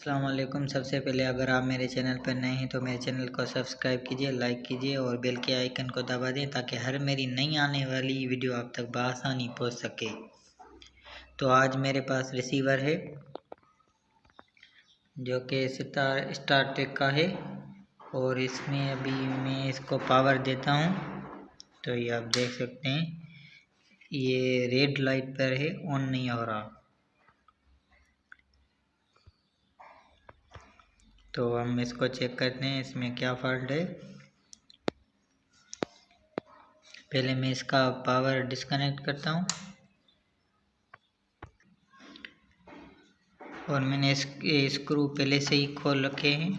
अस्सलाम वालेकुम। सबसे पहले अगर आप मेरे चैनल पर नए हैं तो मेरे चैनल को सब्सक्राइब कीजिए, लाइक कीजिए और बेल के आइकन को दबा दें ताकि हर मेरी नई आने वाली वीडियो आप तक बआसानी पहुंच सके। तो आज मेरे पास रिसीवर है जो कि स्टारटेक का है और इसमें अभी मैं इसको पावर देता हूं तो ये आप देख सकते हैं, ये रेड लाइट पर है, ऑन नहीं हो रहा। तो हम इसको चेक करते हैं इसमें क्या फॉल्ट है। पहले मैं इसका पावर डिस्कनेक्ट करता हूँ और मैंने स्क्रू पहले से ही खोल रखे हैं।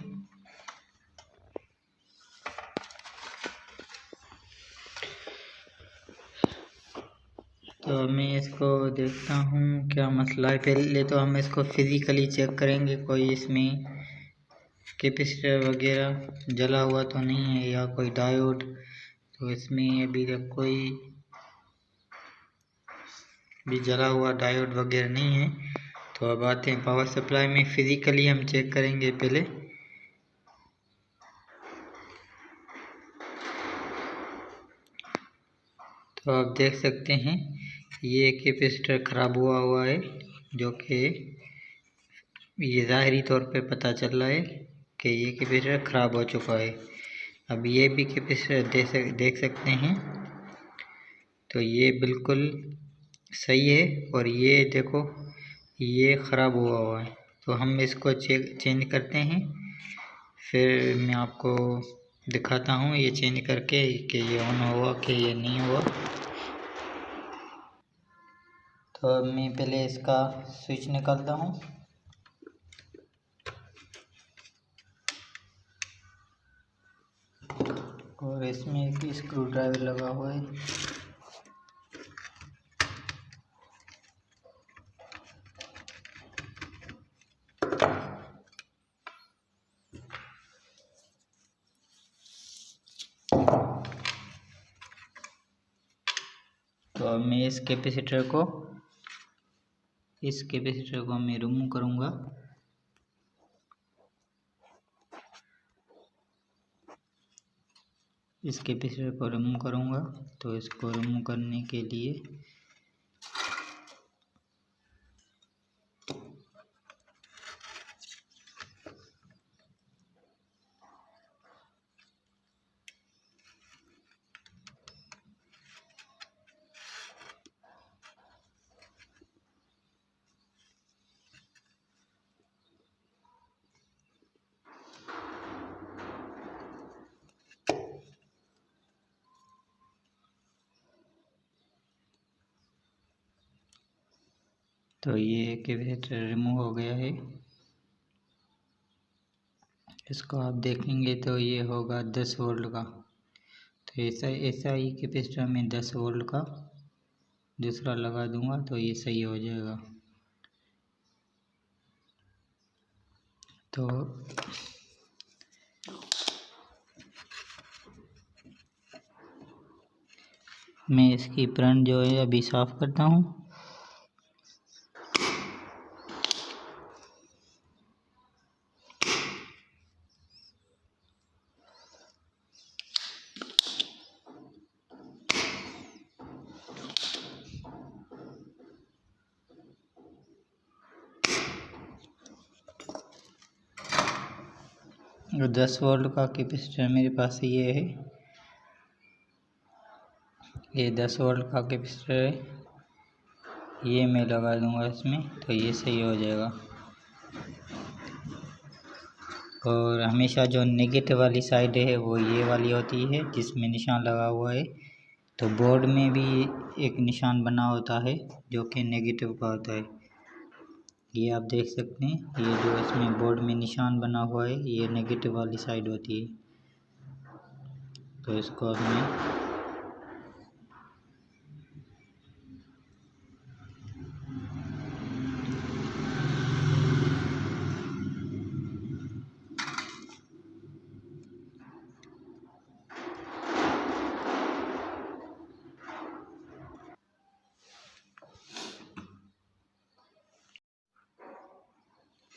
तो मैं इसको देखता हूँ क्या मसला है। पहले तो हम इसको फिज़िकली चेक करेंगे, कोई इसमें कैपेसिटर वगैरह जला हुआ तो नहीं है या कोई डायोड। तो इसमें अभी तक कोई भी जला हुआ डायोड वगैरह नहीं है। तो अब आते हैं पावर सप्लाई में, फिज़िकली हम चेक करेंगे पहले। तो आप देख सकते हैं ये कैपेसिटर ख़राब हुआ है, जो कि ये ज़ाहरी तौर पे पता चल रहा है कि ये कैपेसिटर ख़राब हो चुका है। अब ये भी कैपेसिटर देख सकते हैं तो ये बिल्कुल सही है और ये देखो ये ख़राब हुआ है। तो हम इसको चेंज करते हैं, फिर मैं आपको दिखाता हूँ ये चेंज करके कि ये ऑन हुआ कि ये नहीं हुआ। तो मैं पहले इसका स्विच निकालता हूँ। और इसमें एक स्क्रू ड्राइवर लगा हुआ है। तो अब मैं इस कैपेसिटर को मैं रिमूव करूँगा। इस कैपेसिटर को रिमूव करूँगा। तो इसको रिमूव करने के लिए तो ये कैपेसिटर रिमूव हो गया है। इसको आप देखेंगे तो ये होगा 10 वोल्ट का। तो ऐसा ही कैपेसिटर में 10 वोल्ट का दूसरा लगा दूंगा तो ये सही हो जाएगा। तो मैं इसकी प्रिंट जो है अभी साफ़ करता हूँ। और 10 वोल्ट का कैपेसिटर मेरे पास ये है, ये 10 वोल्ट का कैपेसिटर है। ये मैं लगा दूंगा इसमें तो ये सही हो जाएगा। और हमेशा जो नेगेटिव वाली साइड है वो ये वाली होती है जिसमें निशान लगा हुआ है। तो बोर्ड में भी एक निशान बना होता है जो कि नेगेटिव का होता है। ये आप देख सकते हैं, ये जो इसमें बोर्ड में निशान बना हुआ है ये नेगेटिव वाली साइड होती है। तो इसको अब मैं